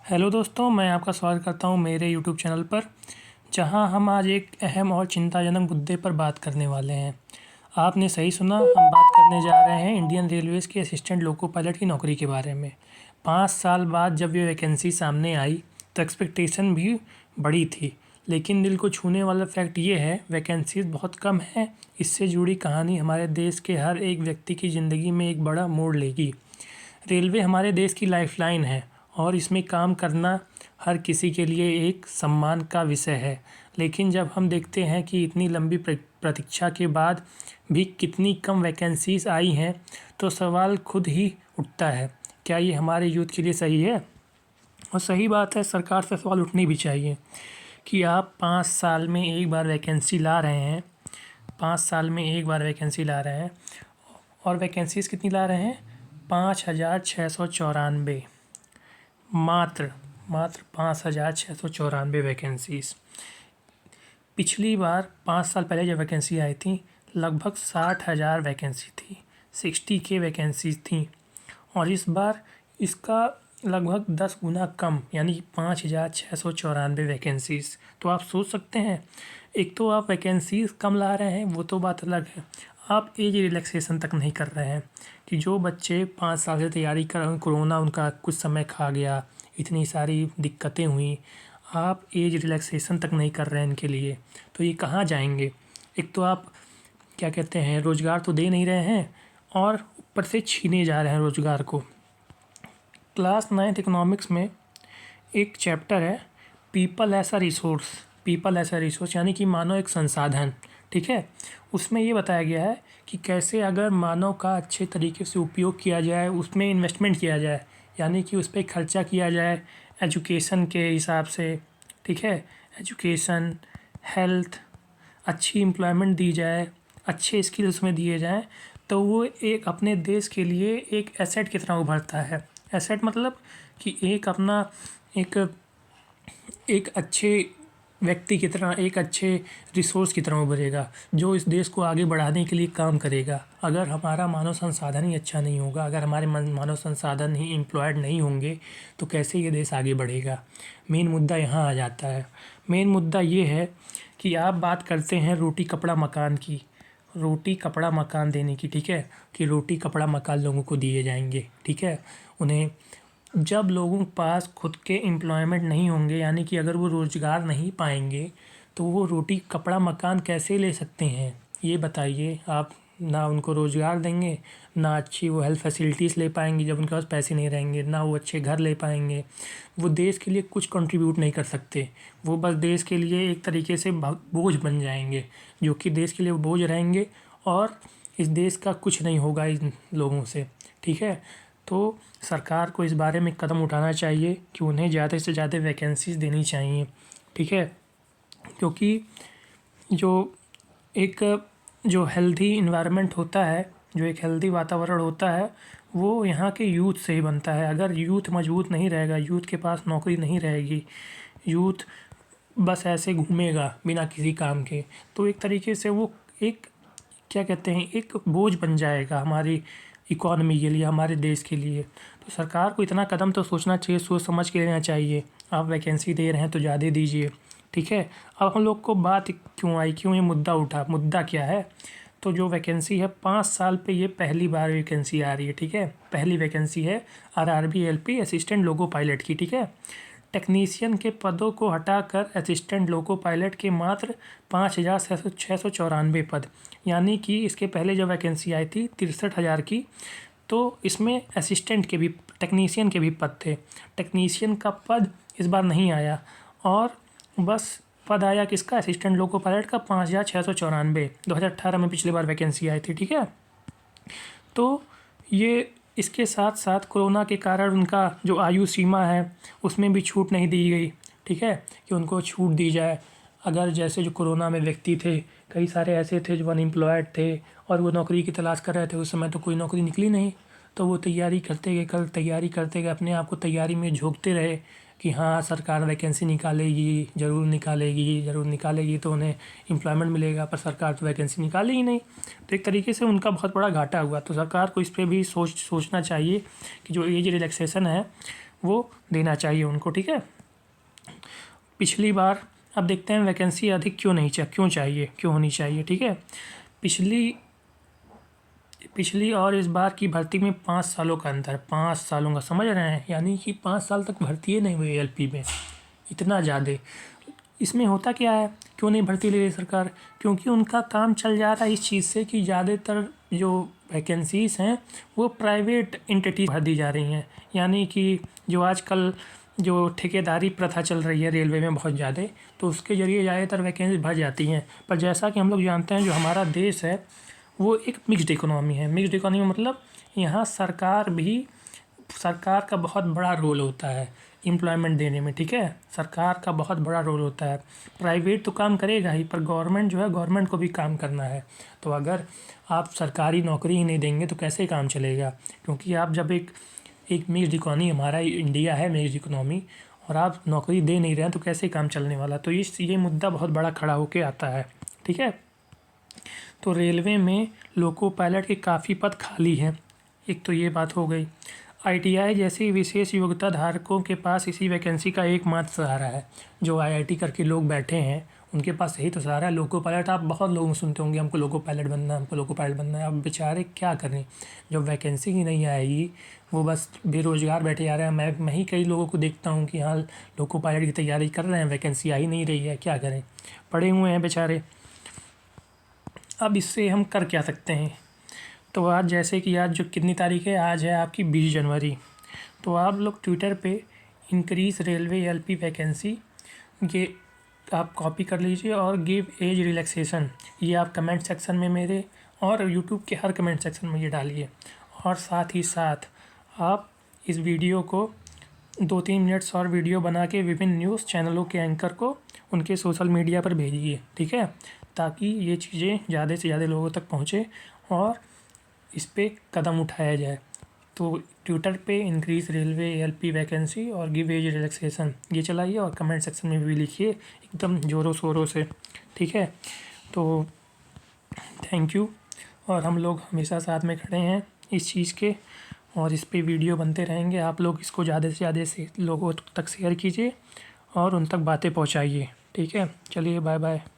Hello दोस्तों, मैं आपका स्वागत करता हूं मेरे यूट्यूब चैनल पर, जहां हम आज एक अहम और चिंताजनक मुद्दे पर बात करने वाले हैं। आपने सही सुना, हम बात करने जा रहे हैं इंडियन रेलवेज़ के असिस्टेंट लोको पायलट की नौकरी के बारे में। 5 साल बाद जब ये वैकेंसी सामने आई तो एक्सपेक्टेशन भी बड़ी थी, लेकिन दिल को छूने वाला फैक्ट ये है वैकेंसीज़ बहुत कम है। इससे जुड़ी कहानी हमारे देश के हर एक व्यक्ति की ज़िंदगी में एक बड़ा मोड़ लेगी। रेलवे हमारे देश की लाइफलाइन है और इसमें काम करना हर किसी के लिए एक सम्मान का विषय है। लेकिन जब हम देखते हैं कि इतनी लंबी प्रतीक्षा के बाद भी कितनी कम वैकेंसीज़ आई हैं, तो सवाल खुद ही उठता है, क्या ये हमारे यूथ के लिए सही है? और सही बात है, सरकार से सवाल उठनी भी चाहिए कि आप 5 साल में एक बार वैकेंसी ला रहे हैं। 5 साल में एक बार वैकेंसी ला रहे हैं और वैकेंसीज़ कितनी ला रहे हैं? 5,694। मात्र 5,694 वैकेंसीज़। पिछली बार 5 साल पहले जब वैकेंसी आई थी, लगभग 60,000 वैकेंसी थी, 60K वैकेंसीज़ थी। और इस बार इसका लगभग 10 गुना कम, यानी 5,694 वैकेंसीज़। तो आप सोच सकते हैं, एक तो आप वैकेंसीज़ कम ला रहे हैं, वो तो बात अलग है, आप एज रिलैक्सेशन तक नहीं कर रहे हैं। कि जो बच्चे 5 साल से तैयारी कर रहे हैं, कोरोना उनका कुछ समय खा गया, इतनी सारी दिक्कतें हुई, आप एज रिलैक्सेशन तक नहीं कर रहे हैं इनके लिए, तो ये कहाँ जाएंगे? एक तो आप क्या कहते हैं, रोज़गार तो दे नहीं रहे हैं और ऊपर से छीने जा रहे हैं रोज़गार को। क्लास 9th इकोनॉमिक्स में एक चैप्टर है, people as a resource. People as a resource यानी कि मानव एक संसाधन, ठीक है। उसमें ये बताया गया है कि कैसे अगर मानव का अच्छे तरीके से उपयोग किया जाए, उसमें इन्वेस्टमेंट किया जाए, यानी कि उस पर खर्चा किया जाए एजुकेशन के हिसाब से, ठीक है। एजुकेशन, हेल्थ, अच्छी एम्प्लॉयमेंट दी जाए, अच्छे स्किल्स उसमें दिए जाएँ, तो वो एक अपने देश के लिए एक एसेट की तरह उभरता है। एसेट मतलब कि एक अपना एक एक अच्छे व्यक्ति की तरह, एक अच्छे रिसोर्स की तरह उभरेगा, जो इस देश को आगे बढ़ाने के लिए काम करेगा। अगर हमारा मानव संसाधन ही अच्छा नहीं होगा, अगर हमारे मानव संसाधन ही एम्प्लॉयड नहीं होंगे, तो कैसे ये देश आगे बढ़ेगा? मेन मुद्दा यहाँ आ जाता है। मेन मुद्दा ये है कि आप बात करते हैं रोटी कपड़ा मकान की, रोटी कपड़ा मकान देने की, ठीक है, कि रोटी कपड़ा मकान लोगों को दिए जाएंगे, ठीक है। उन्हें जब लोगों के पास खुद के एम्प्लॉयमेंट नहीं होंगे, यानी कि अगर वो रोज़गार नहीं पाएंगे, तो वो रोटी कपड़ा मकान कैसे ले सकते हैं? ये बताइए आप। ना उनको रोज़गार देंगे, ना अच्छी वो हेल्थ फैसिलिटीज़ ले पाएंगे जब उनके पास पैसे नहीं रहेंगे, ना वो अच्छे घर ले पाएंगे। वो देश के लिए कुछ कंट्रीब्यूट नहीं कर सकते, वो बस देश के लिए एक तरीके से बोझ बन जाएंगे, जो कि देश के लिए बोझ रहेंगे और इस देश का कुछ नहीं होगा इन लोगों से, ठीक है। तो सरकार को इस बारे में कदम उठाना चाहिए कि उन्हें ज़्यादा से ज़्यादा वैकेंसीज़ देनी चाहिए, ठीक है। क्योंकि जो एक जो हेल्दी इन्वायरमेंट होता है, जो एक हेल्दी वातावरण होता है, वो यहाँ के यूथ से ही बनता है। अगर यूथ मजबूत नहीं रहेगा, यूथ के पास नौकरी नहीं रहेगी, यूथ बस ऐसे घूमेगा बिना किसी काम के, तो एक तरीके से वो एक क्या कहते हैं, एक बोझ बन जाएगा हमारी इकॉनमी के लिए, हमारे देश के लिए। तो सरकार को इतना कदम तो सोचना चाहिए, सोच समझ के लेना चाहिए। आप वैकेंसी दे रहे हैं तो ज़्यादा दीजिए, ठीक है। अब हम लोग को बात क्यों आई, क्यों ये मुद्दा उठा, मुद्दा क्या है? तो जो वैकेंसी है, 5 साल पे ये पहली बार वैकेंसी आ रही है, ठीक है। पहली वैकेंसी है RRB LP assistant loco pilot की, ठीक है। टेक्नीशियन के पदों को हटाकर असिस्टेंट लोको पायलट के मात्र 5,694 पद, यानी कि इसके पहले जब वैकेंसी आई थी 63,000 की, तो इसमें असिस्टेंट के भी, टेक्नीशियन के भी पद थे। टेक्नीशियन का पद इस बार नहीं आया और बस पद आया किसका? असिस्टेंट लोको पायलट का 5,694। 2018 में पिछली बार वैकेंसी आई थी, ठीक है। तो ये इसके साथ साथ कोरोना के कारण उनका जो आयु सीमा है उसमें भी छूट नहीं दी गई, ठीक है, कि उनको छूट दी जाए। अगर जैसे जो कोरोना में व्यक्ति थे, कई सारे ऐसे थे जो अनएम्प्लॉयड थे और वो नौकरी की तलाश कर रहे थे, उस समय तो कोई नौकरी निकली नहीं, तो वो तैयारी करते गए, कल तैयारी करते गए, अपने आप को तैयारी में झोंकते रहे कि हाँ सरकार वैकेंसी निकालेगी, ज़रूर निकालेगी, ज़रूर निकालेगी, तो उन्हें एम्प्लॉयमेंट मिलेगा, पर सरकार तो वैकेंसी निकाली ही नहीं। तो एक तरीके से उनका बहुत बड़ा घाटा हुआ। तो सरकार को इस पर भी सोचना चाहिए कि जो एज रिलैक्सेशन है वो देना चाहिए उनको, ठीक है। पिछली बार अब देखते हैं वैकेंसी अधिक क्यों चाहिए, क्यों होनी चाहिए, ठीक है। पिछली और इस बार की भर्ती में 5 सालों का अंतर, 5 सालों का, समझ रहे हैं, यानी कि 5 साल तक भर्ती ही नहीं हुई एलपी में, इतना ज़्यादा। इसमें होता क्या है, क्यों नहीं भर्ती ले रही सरकार? क्योंकि उनका काम चल जा रहा है इस चीज़ से कि ज़्यादातर जो वैकेंसीज हैं वो प्राइवेट एंटिटी भर दी जा रही हैं। यानी कि जो आजकल जो ठेकेदारी प्रथा चल रही है रेलवे में बहुत ज़्यादा, तो उसके ज़रिए ज़्यादातर वैकेंसी भर जाती हैं। पर जैसा कि हम लोग जानते हैं, जो हमारा देश है वो एक मिक्स्ड इकोनॉमी है। मिक्स्ड इकोनॉमी मतलब यहाँ सरकार का बहुत बड़ा रोल होता है एम्प्लॉयमेंट देने में, ठीक है। सरकार का बहुत बड़ा रोल होता है। प्राइवेट तो काम करेगा ही, पर गवर्नमेंट जो है, गवर्नमेंट को भी काम करना है। तो अगर आप सरकारी नौकरी ही नहीं देंगे तो कैसे काम चलेगा? क्योंकि आप जब एक मिक्स्ड इकोनॉमी, हमारा इंडिया है मिक्स्ड इकोनॉमी, और आप नौकरी दे नहीं रहे हैं तो कैसे काम चलने वाला? तो ये मुद्दा बहुत बड़ा खड़ा होके आता है, ठीक है। तो रेलवे में लोको पायलट के काफ़ी पद खाली हैं, एक तो ये बात हो गई। आईटीआई जैसी विशेष योग्यता धारकों के पास इसी वैकेंसी का एकमात्र सहारा है। जो आईआईटी करके लोग बैठे हैं उनके पास यही तो सहारा है। लोको पायलट आप बहुत लोगों सुनते होंगे, हमको लोको पायलट बनना है, हमको लोको पायलट बनना है। अब बेचारे क्या करें, जब वैकेंसी ही नहीं आएगी, वो बस बेरोज़गार बैठे जा रहे हैं। मैं ही कई लोगों को देखता हूँ कि हाँ लोको पायलट की तैयारी कर रहे हैं, वैकेंसी आ ही नहीं रही है, क्या करें, पड़े हुए हैं बेचारे। अब इससे हम कर क्या सकते हैं? तो आज जैसे कि आज जो कितनी तारीख है, आज है आपकी 20 जनवरी। तो आप लोग ट्विटर पे इंक्रीज़ रेलवे एलपी वैकेंसी ये आप कॉपी कर लीजिए, और गिव एज रिलैक्सेशन ये आप कमेंट सेक्शन में मेरे और यूट्यूब के हर कमेंट सेक्शन में ये डालिए। और साथ ही साथ आप इस वीडियो को 2-3 मिनट्स और वीडियो बना के विभिन्न न्यूज़ चैनलों के एंकर को उनके सोशल मीडिया पर भेजिए, ठीक है, ताकि ये चीज़ें ज़्यादा से ज़्यादा लोगों तक पहुँचे और इस पे कदम उठाया जाए। तो ट्विटर पे इंक्रीज़ रेलवे एलपी वैकेंसी और गिव एज रिलैक्सेशन ये चलाइए, और कमेंट सेक्शन में भी लिखिए एकदम ज़ोरों शोरों से, ठीक है। तो थैंक यू, और हम लोग हमेशा साथ में खड़े हैं इस चीज़ के, और इस पे वीडियो बनते रहेंगे। आप लोग इसको ज़्यादा से ज़्यादा से लोगों तक शेयर कीजिए और उन तक बातें पहुंचाइए, ठीक है। चलिए, बाय बाय।